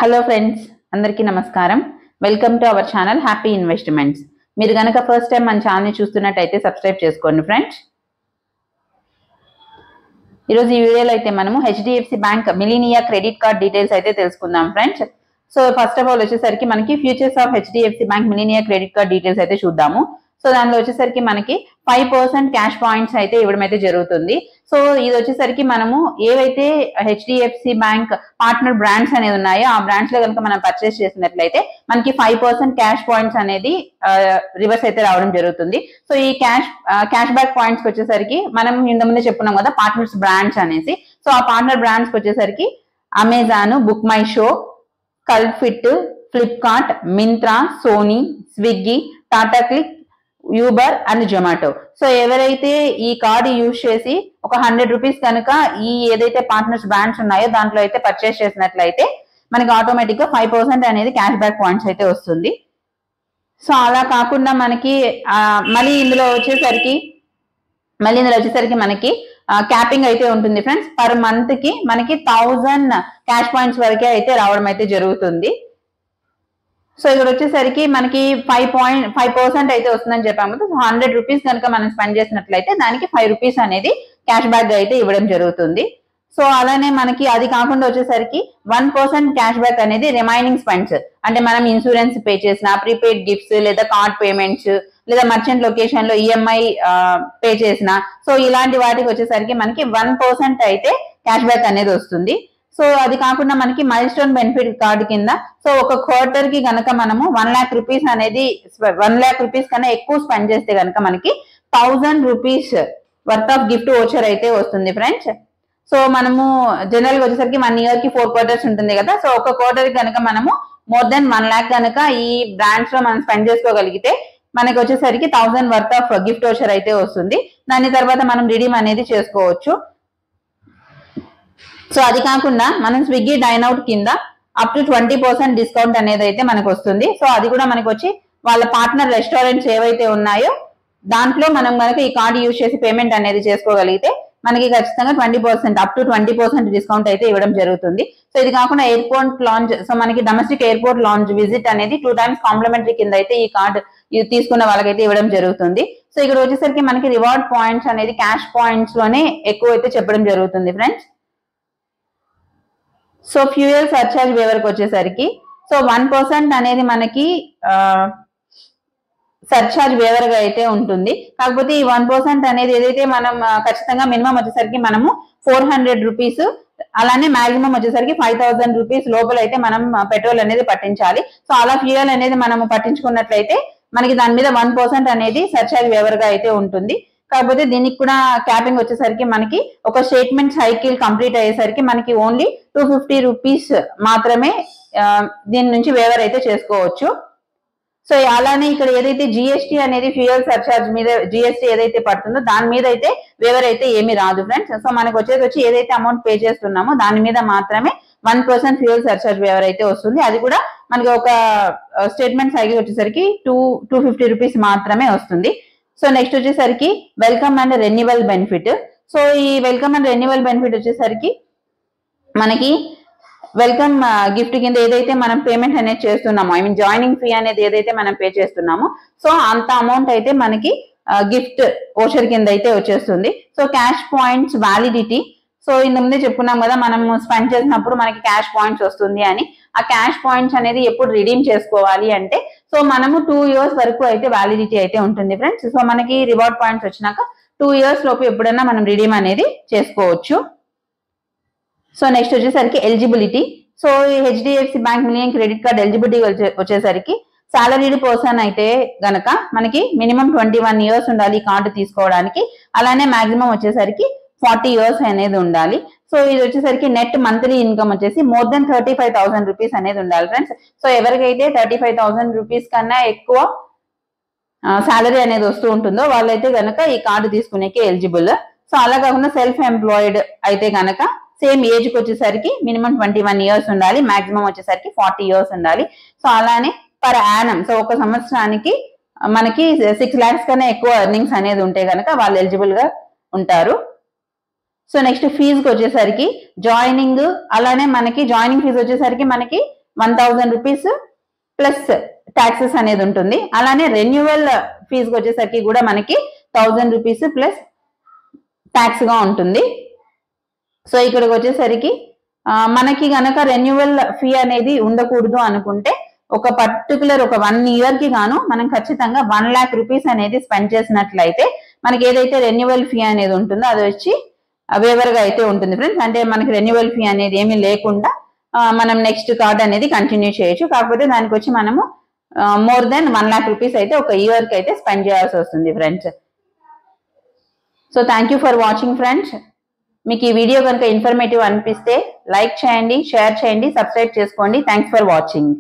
Hello friends, అందరికీ నమస్కారం. Welcome to our channel happy investments. మీరు గనక ఫస్ట్ టైం మన ఛానల్ని చూస్తున్నట్టయితే సబ్స్క్రైబ్ చేసుకోండి ఫ్రెండ్స్. ఈరోజు ఈ వీడియోలో అయితే మనము HDFC bank Millennia credit card details అయితే తెలుసుకుందాం friends. So first of all వచ్చేసరికి మనకి futures of HDFC bank Millennia credit card details అయితే చూద్దాము. సో దానిలో వచ్చేసరికి మనకి 5% క్యాష్ పాయింట్స్ అయితే ఇవ్వడం అయితే జరుగుతుంది. సో ఇది వచ్చేసరికి మనము ఏవైతే హెచ్డిఎఫ్సి బ్యాంక్ పార్ట్నర్ బ్రాండ్స్ అనేది ఉన్నాయో ఆ బ్రాండ్స్ లో కనుక మనం పర్చేస్ చేసినట్లయితే మనకి 5% క్యాష్ పాయింట్స్ అనేది రివర్స్ అయితే రావడం జరుగుతుంది. సో ఈ క్యాష్ బ్యాక్ పాయింట్స్ వచ్చేసరికి మనం ఇంతకుముందే చెప్పుకున్నాం కదా పార్ట్నర్స్ బ్రాండ్స్ అనేసి. సో ఆ పార్ట్నర్ బ్రాండ్స్ వచ్చేసరికి Amazon, Book My Show, Cultfit, Flipkart, Myntra, Sony, Swiggy, Tata Cliq, Uber and Zomato. So ఎవరైతే ఈ కార్డు యూజ్ చేసి ఒక 100 రూపీస్ కనుక ఈ ఏదైతే పార్ట్నర్స్ బ్రాండ్స్ ఉన్నాయో దాంట్లో అయితే పర్చేస్ చేసినట్లయితే మనకి ఆటోమేటిక్ గా 5% అనేది క్యాష్ బ్యాక్ పాయింట్స్ అయితే వస్తుంది. సో అలా కాకుండా మనకి మళ్ళీ ఇందులో వచ్చేసరికి మనకి క్యాపింగ్ అయితే ఉంటుంది ఫ్రెండ్స్. పర్ మంత్ కి మనకి 1000 క్యాష్ పాయింట్స్ వరకే అయితే రావడం అయితే జరుగుతుంది. సో ఇక్కడ వచ్చేసరికి మనకి 5% అయితే వస్తుందని చెప్పాము. సో 100 రూపీస్ కనుక మనం స్పెండ్ చేసినట్లయితే దానికి 5 రూపీస్ అనేది క్యాష్ బ్యాక్ అయితే ఇవ్వడం జరుగుతుంది. సో అలానే మనకి అది కాకుండా వచ్చేసరికి 1% క్యాష్ బ్యాక్ అనేది రిమైనింగ్ స్పెండ్స్, అంటే మనం ఇన్సూరెన్స్ పే చేసిన, ప్రీపెయిడ్ గిఫ్ట్స్ లేదా కార్డ్ పేమెంట్స్ లేదా మర్చెంట్ లొకేషన్ లో ఈఎంఐ పే చేసిన, సో ఇలాంటి వాటికి వచ్చేసరికి మనకి 1% అయితే క్యాష్ బ్యాక్ అనేది వస్తుంది. సో అది కాకుండా మనకి మైల్ స్టోన్ బెనిఫిట్ కార్డు కింద సో ఒక క్వార్టర్ కి గనక మనము 1 లాక్ రూపీస్ అనేది 1 లాక్ రూపీస్ కన్నా ఎక్కువ స్పెండ్ చేస్తే గనక మనకి 1000 rupees worth of gift voucher అయితే వస్తుంది ఫ్రెండ్స్. సో మనము జనరల్ గా వచ్చేసరికి 1 ఇయర్ కి 4 క్వార్టర్స్ ఉంటుంది కదా. సో ఒక క్వార్టర్ కి కనుక మనము మోర్ దెన్ 1 లాక్ కనుక ఈ బ్రాండ్స్ లో మనం స్పెండ్ చేసుకోగలిగితే మనకి వచ్చేసరికి 1000 వర్త్ ఆఫ్ గిఫ్ట్ వోచర్ అయితే వస్తుంది. దాని తర్వాత మనం రిడీమ్ అనేది చేసుకోవచ్చు. సో అది కాకుండా మనం స్విగ్గీ డైన్ అవుట్ కింద అప్ టు 20% డిస్కౌంట్ అనేది అయితే మనకు వస్తుంది. సో అది కూడా మనకు వచ్చి వాళ్ళ పార్ట్నర్ రెస్టారెంట్స్ ఏవైతే ఉన్నాయో దాంట్లో మనం కనుక ఈ కార్డు యూజ్ చేసి పేమెంట్ అనేది చేసుకోగలిగితే మనకి ఖచ్చితంగా 20% అప్ టు 20% డిస్కౌంట్ అయితే ఇవ్వడం జరుగుతుంది. సో ఇది కాకుండా ఎయిర్పోర్ట్ లాంచ్, సో మనకి డొమెస్టిక్ ఎయిర్పోర్ట్ లాంచ్ విజిట్ అనేది 2 times కాంప్లిమెంటరీ కింద అయితే ఈ కార్డు తీసుకున్న వాళ్ళకైతే ఇవ్వడం జరుగుతుంది. సో ఇక్కడ వచ్చేసరికి మనకి రివార్డ్ పాయింట్స్ అనేది క్యాష్ పాయింట్స్ లోనే ఎక్కువ అయితే చెప్పడం జరుగుతుంది ఫ్రెండ్స్. సో ఫ్యూయల్ సర్చార్జ్ వేవర్కి వచ్చేసరికి సో 1% అనేది మనకి సర్చార్జ్ వేవర్ గా అయితే ఉంటుంది. కాకపోతే ఈ 1% అనేది ఏదైతే మనం ఖచ్చితంగా మినిమం వచ్చేసరికి మనము 400 రూపీస్, అలానే మాక్సిమం వచ్చేసరికి 5000 రూపీస్ లోపల అయితే మనం పెట్రోల్ అనేది పట్టించాలి. సో అలా ఫ్యూయల్ అనేది మనము పట్టించుకున్నట్లయితే మనకి దాని మీద 1% అనేది సర్చార్జ్ వేవర్ గా అయితే ఉంటుంది. కాకపోతే దీనికి కూడా క్యాపింగ్ వచ్చేసరికి మనకి ఒక స్టేట్మెంట్ సైకిల్ కంప్లీట్ అయ్యేసరికి మనకి ఓన్లీ 250 రూపీస్ మాత్రమే దీని నుంచి వేవర్ అయితే చేసుకోవచ్చు. సో అలానే ఇక్కడ ఏదైతే జిఎస్టీ అనేది ఫ్యూయల్ సర్చార్జ్ మీద జిఎస్టీ ఏదైతే పడుతుందో దాని మీద అయితే వేవర్ అయితే ఏమీ రాదు ఫ్రెండ్స్. సో మనకు వచ్చి ఏదైతే అమౌంట్ పే చేస్తున్నామో దాని మీద మాత్రమే 1% ఫ్యూయల్ సర్చార్జ్ వేవర్ అయితే వస్తుంది. అది కూడా మనకి ఒక స్టేట్మెంట్ సైకిల్ వచ్చేసరికి 250 రూపీస్ మాత్రమే వస్తుంది. సో నెక్స్ట్ వచ్చేసరికి welcome and renewal benefit. So ఈ వెల్కమ్ అండ్ రెన్యువల్ బెనిఫిట్ వచ్చేసరికి మనకి వెల్కమ్ గిఫ్ట్ కింద ఏదైతే మనం పేమెంట్ అనేది చేస్తున్నామో, ఐ మీన్ జాయినింగ్ ఫీ అనేది ఏదైతే మనం పే చేస్తున్నామో సో అంత అమౌంట్ అయితే మనకి గిఫ్ట్ వోచర్ కింద అయితే వచ్చేస్తుంది. So cash points validity, so ఇంత ముందే చెప్పుకున్నాం కదా మనం స్పెండ్ చేసినప్పుడు మనకి క్యాష్ పాయింట్స్ వస్తుంది అని. ఆ క్యాష్ పాయింట్స్ అనేది ఎప్పుడు రిడీమ్ చేసుకోవాలి అంటే సో మనము 2 years వరకు అయితే వ్యాలిడిటీ అయితే ఉంటుంది ఫ్రెండ్స్. సో మనకి రివార్డ్ పాయింట్స్ వచ్చినాక 2 years లోపు ఎప్పుడైనా మనం రిడీమ్ అనేది చేసుకోవచ్చు. సో నెక్స్ట్ వచ్చేసరికి ఎలిజిబిలిటీ. సో ఈ HDFC bank million credit card eligibility వచ్చేసరికి సాలరీడ్ పర్సన్ అయితే గనక మనకి మినిమం 21 years ఉండాలి ఈ కార్డు తీసుకోవడానికి. అలానే మాక్సిమం వచ్చేసరికి 40 years అనేది ఉండాలి. సో ఇది వచ్చేసరికి నెట్ మంత్లీ ఇన్కమ్ వచ్చేసి మోర్ దెన్ 35,000 రూపీస్ అనేది ఉండాలి ఫ్రెండ్స్. సో ఎవరికైతే 35,000 రూపీస్ కన్నా ఎక్కువ సాలరీ అనేది వస్తూ ఉంటుందో వాళ్ళైతే గనక ఈ కార్డు తీసుకునేకి ఎలిజిబుల్. సో అలా కాకుండా సెల్ఫ్ ఎంప్లాయిడ్ అయితే గనక సేమ్ ఏజ్ కి వచ్చేసరికి మినిమం 21 years ఉండాలి, మాక్సిమం వచ్చేసరికి 40 years ఉండాలి. సో అలానే పర్ యానం, సో ఒక సంవత్సరానికి మనకి 6 lakhs కన్నా ఎక్కువ ఎర్నింగ్స్ అనేది ఉంటే గనక వాళ్ళు ఎలిజిబుల్ గా ఉంటారు. సో నెక్స్ట్ ఫీజుకి వచ్చేసరికి జాయినింగ్, అలానే మనకి జాయినింగ్ ఫీజు వచ్చేసరికి మనకి 1000 రూపీస్ ప్లస్ ట్యాక్సెస్ అనేది ఉంటుంది. అలానే రెన్యువల్ ఫీజుకి వచ్చేసరికి కూడా మనకి 1000 రూపీస్ ప్లస్ ట్యాక్స్ గా ఉంటుంది. సో ఇక్కడికి వచ్చేసరికి మనకి గనక రెన్యువల్ ఫీ అనేది ఉండకూడదు అనుకుంటే ఒక పర్టికులర్ ఒక 1 year కి గాను మనం ఖచ్చితంగా 1 lakh రూపీస్ అనేది స్పెండ్ చేసినట్లయితే మనకి ఏదైతే రెన్యువల్ ఫీ అనేది ఉంటుందో అది వచ్చి వేవర్ గా అయితే ఉంటుంది ఫ్రెండ్స్. అంటే మనకి రెన్యువల్ ఫీ అనేది ఏమీ లేకుండా మనం నెక్స్ట్ కార్డ్ అనేది కంటిన్యూ చేయొచ్చు. కాకపోతే దానికి వచ్చి మనము మోర్ దెన్ 1 lakh రూపీస్ అయితే ఒక ఇయర్ కి అయితే స్పెండ్ చేయాల్సి వస్తుంది friends. So thank you for watching friends. మీకు ఈ వీడియో కనుక ఇన్ఫర్మేటివ్ అనిపిస్తే లైక్ చేయండి, షేర్ చేయండి, సబ్స్క్రైబ్ చేసుకోండి. Thanks for watching.